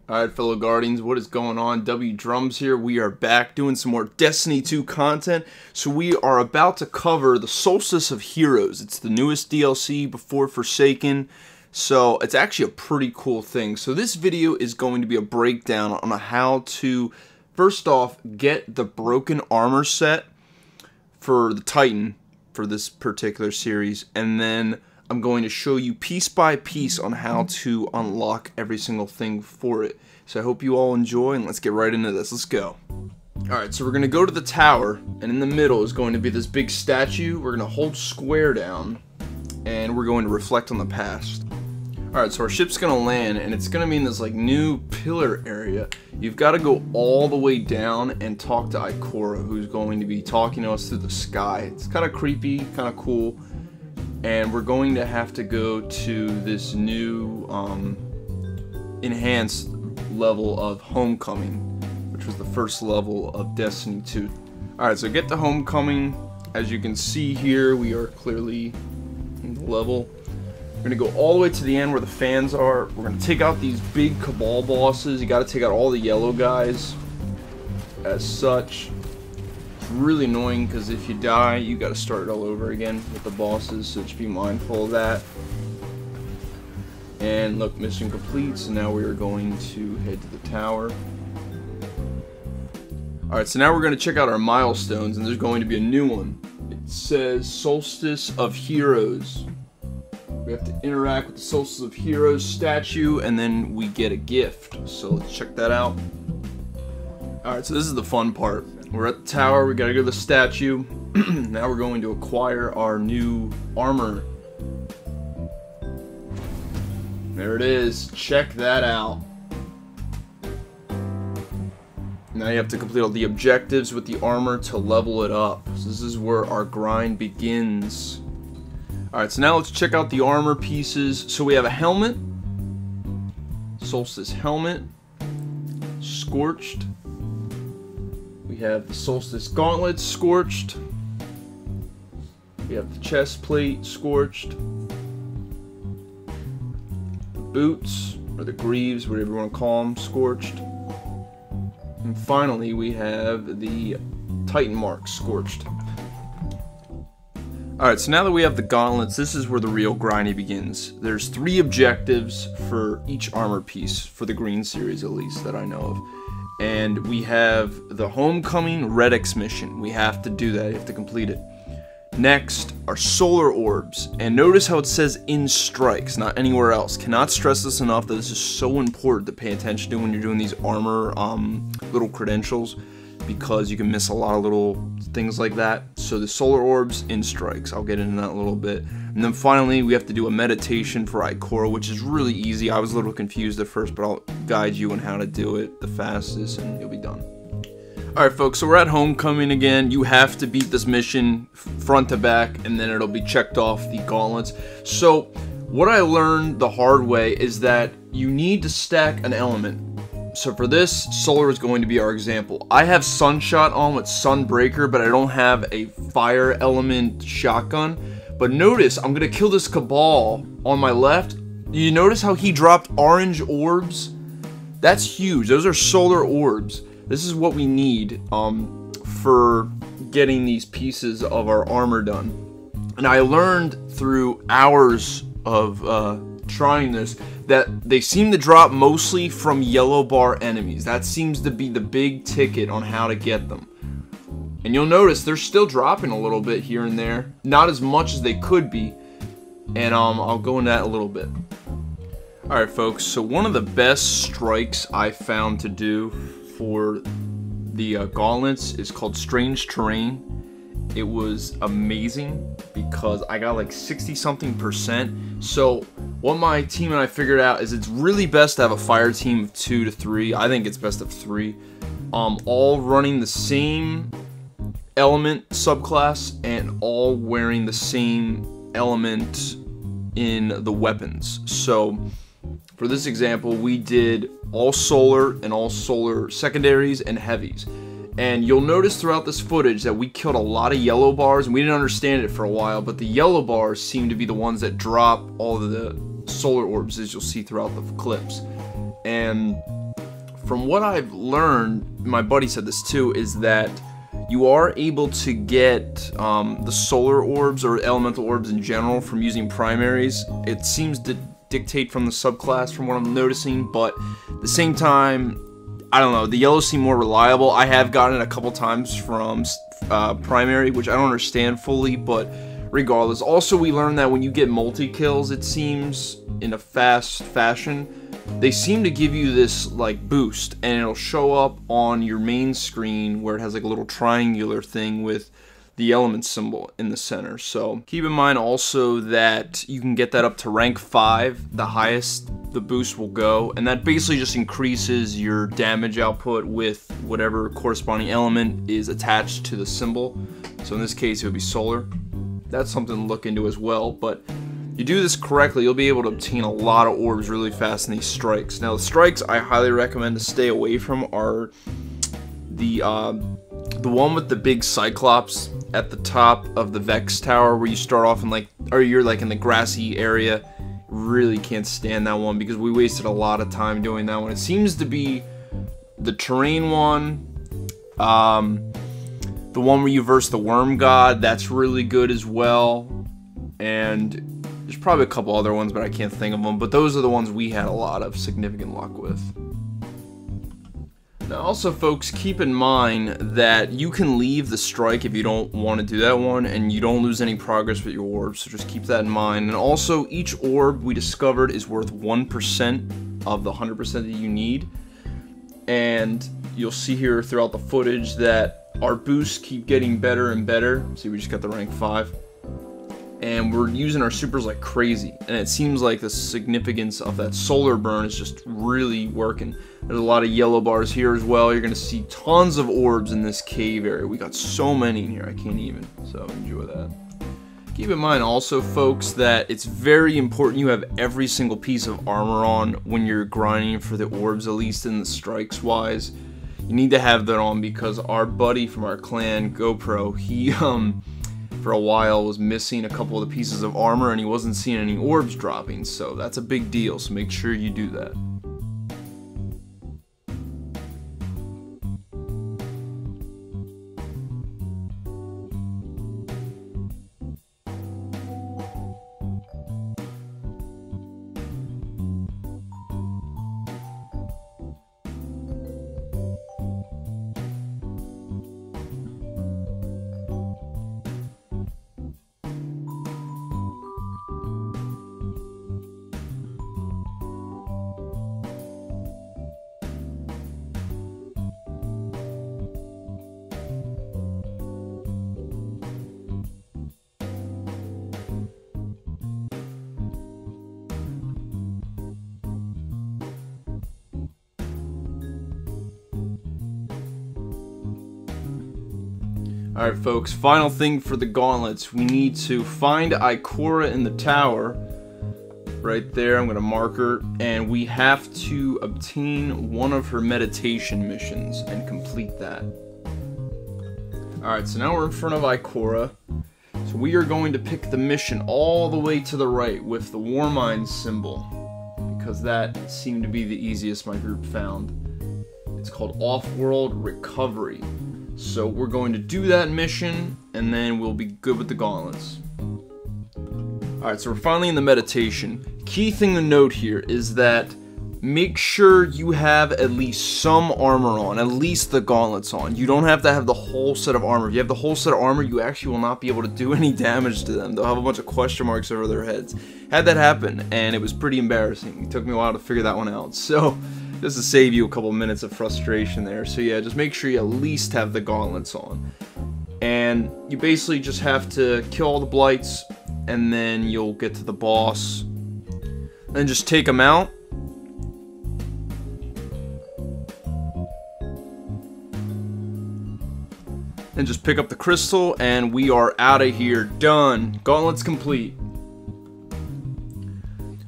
Alright, fellow Guardians, what is going on? wdrumz here. We are back doing some more Destiny 2 content. So we are about to cover the Solstice of Heroes. It's the newest DLC before Forsaken. So it's actually a pretty cool thing. So this video is going to be a breakdown on how to, first off, get the broken armor set for the Titan for this particular series. And then I'm going to show you piece by piece on how to unlock every single thing for it. So I hope you all enjoy, and let's get right into this. Let's go. Alright, so we're going to go to the tower, and in the middle is going to be this big statue. We're going to hold square down, and we're going to reflect on the past. Alright, so our ship's going to land, and it's going to be in this like new pillar area. You've got to go all the way down and talk to Ikora, who's going to be talking to us through the sky. It's kind of creepy, kind of cool. And we're going to have to go to this new enhanced level of Homecoming, which was the first level of Destiny 2. Alright, so get to Homecoming. As you can see here, we are clearly in the level. We're going to go all the way to the end where the fans are. We're going to take out these big Cabal bosses. You got to take out all the yellow guys as such. Really annoying because if you die, you got to start it all over again with the bosses, so just be mindful of that. And look, mission complete, so now we are going to head to the tower. Alright, so now we're going to check out our milestones, and there's going to be a new one. It says Solstice of Heroes. We have to interact with the Solstice of Heroes statue, and then we get a gift. So let's check that out. Alright, so this is the fun part. We're at the tower, we gotta go to the statue. Now we're going to acquire our new armor. There it is, check that out. Now you have to complete all the objectives with the armor to level it up. So this is where our grind begins. Alright, so now let's check out the armor pieces. So we have a helmet, Solstice helmet, Scorched. We have the Solstice Gauntlets, Scorched. We have the chest plate, Scorched. The boots, or the greaves, whatever you want to call them, Scorched. And finally, we have the Titan mark, Scorched. Alright, so now that we have the gauntlets, this is where the real grindy begins. There's 3 objectives for each armor piece, for the green series at least, that I know of. And we have the Homecoming Red X mission. We have to do that, you have to complete it. Next are solar orbs. And notice how it says in strikes, not anywhere else. Cannot stress this enough that this is so important to pay attention to when you're doing these armor little credentials, because you can miss a lot of little things like that. So the solar orbs, in strikes. I'll get into that in a little bit. And then finally, we have to do a meditation for Ikora, which is really easy. I was a little confused at first, but I'll guide you on how to do it the fastest, and you'll be done. Alright folks, so we're at Homecoming again. You have to beat this mission front to back, and then it'll be checked off the gauntlets. So, what I learned the hard way is that you need to stack an element. So for this, solar is going to be our example. I have Sunshot on with Sunbreaker, but I don't have a fire element shotgun. But notice, I'm going to kill this Cabal on my left. You notice how he dropped orange orbs? That's huge. Those are solar orbs. This is what we need for getting these pieces of our armor done. And I learned through hours of trying this that they seem to drop mostly from yellow bar enemies. That seems to be the big ticket on how to get them. And you'll notice they're still dropping a little bit here and there. Not as much as they could be. And I'll go into that a little bit. Alright folks, so one of the best strikes I found to do for the gauntlets is called Strange Terrain. It was amazing because I got like 60-something%. So what my team and I figured out is it's really best to have a fire team of 2 to 3. I think it's best of 3. All running the same element subclass and all wearing the same element in the weapons. So for this example, we did all solar and all solar secondaries and heavies. And you'll notice throughout this footage that we killed a lot of yellow bars, and we didn't understand it for a while, but the yellow bars seem to be the ones that drop all of the solar orbs, as you'll see throughout the clips. And from what I've learned, my buddy said this too, is that you are able to get the solar orbs or elemental orbs in general from using primaries. It seems to dictate from the subclass from what I'm noticing, but at the same time, I don't know, the yellows seem more reliable. I have gotten it a couple times from primary, which I don't understand fully, but regardless. Also, we learned that when you get multi-kills, it seems, in a fast fashion, they seem to give you this like boost, and it'll show up on your main screen where it has like a little triangular thing with the element symbol in the center. So keep in mind also that you can get that up to rank 5, the highest the boost will go, and that basically just increases your damage output with whatever corresponding element is attached to the symbol. So in this case it would be solar. That's something to look into as well, but you do this correctly, you'll be able to obtain a lot of orbs really fast in these strikes. Now the strikes I highly recommend to stay away from are the one with the big cyclops at the top of the Vex tower, where you start off in like, or you're like in the grassy area. Really can't stand that one because we wasted a lot of time doing that one. It seems to be the terrain one, the one where you verse the worm god, that's really good as well, and there's probably a couple other ones, but I can't think of them, but those are the ones we had a lot of significant luck with. Now also folks, keep in mind that you can leave the strike if you don't want to do that one, and you don't lose any progress with your orbs, so just keep that in mind. And also, each orb we discovered is worth 1% of the 100% that you need, and you'll see here throughout the footage that our boosts keep getting better and better. See, we just got the rank 5. And we're using our supers like crazy, and it seems like the significance of that solar burn is just really working. There's a lot of yellow bars here as well. You're gonna see tons of orbs in this cave area. We got so many in here, I can't even, so enjoy that. Keep in mind also folks that it's very important you have every single piece of armor on when you're grinding for the orbs, at least in the strikes wise. You need to have that on because our buddy from our clan, GoPro, he for a while was missing a couple of the pieces of armor and he wasn't seeing any orbs dropping, so that's a big deal, so make sure you do that. Alright folks, final thing for the gauntlets. We need to find Ikora in the tower. Right there, I'm going to mark her. And we have to obtain one of her meditation missions and complete that. Alright, so now we're in front of Ikora. So we are going to pick the mission all the way to the right with the Warmind symbol, because that seemed to be the easiest my group found. It's called Off-World Recovery. So we're going to do that mission, and then we'll be good with the gauntlets. Alright, so we're finally in the meditation. Key thing to note here is that make sure you have at least some armor on, at least the gauntlets on. You don't have to have the whole set of armor. If you have the whole set of armor, you actually will not be able to do any damage to them. They'll have a bunch of question marks over their heads. Had that happen, and it was pretty embarrassing. It took me a while to figure that one out. So just to save you a couple minutes of frustration there. So yeah, just make sure you at least have the gauntlets on. And you basically just have to kill all the blights, and then you'll get to the boss. Then just take them out. And just pick up the crystal, and we are out of here. Done. Gauntlets complete.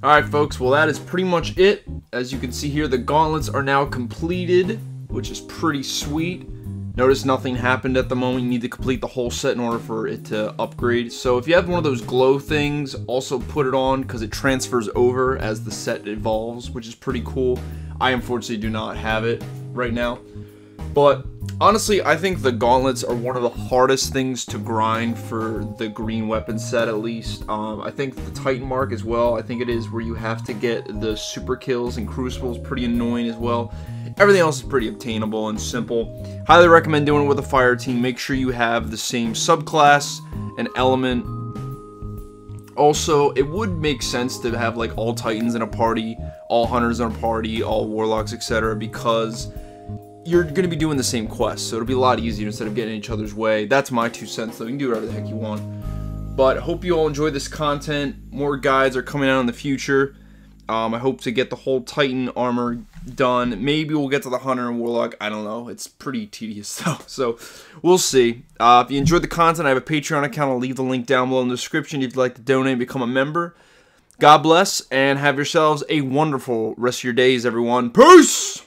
Alright folks, well that is pretty much it. As you can see here, the gauntlets are now completed, which is pretty sweet. Notice nothing happened at the moment. You need to complete the whole set in order for it to upgrade. So if you have one of those glow things, also put it on because it transfers over as the set evolves, which is pretty cool. I unfortunately do not have it right now. But honestly, I think the gauntlets are one of the hardest things to grind for the green weapon set, at least. I think the Titan mark as well, I think it is where you have to get the super kills, and crucibles pretty annoying as well. Everything else is pretty obtainable and simple. Highly recommend doing it with a fire team. Make sure you have the same subclass and element. Also, it would make sense to have like all Titans in a party, all Hunters in a party, all Warlocks, etc. because you're going to be doing the same quest, so it'll be a lot easier instead of getting in each other's way. That's my 2 cents, though. You can do whatever the heck you want. But I hope you all enjoy this content. More guides are coming out in the future. I hope to get the whole Titan armor done. Maybe we'll get to the Hunter and Warlock. I don't know. It's pretty tedious, though. So, we'll see. If you enjoyed the content, I have a Patreon account. I'll leave the link down below in the description if you'd like to donate and become a member. God bless, and have yourselves a wonderful rest of your days, everyone. Peace!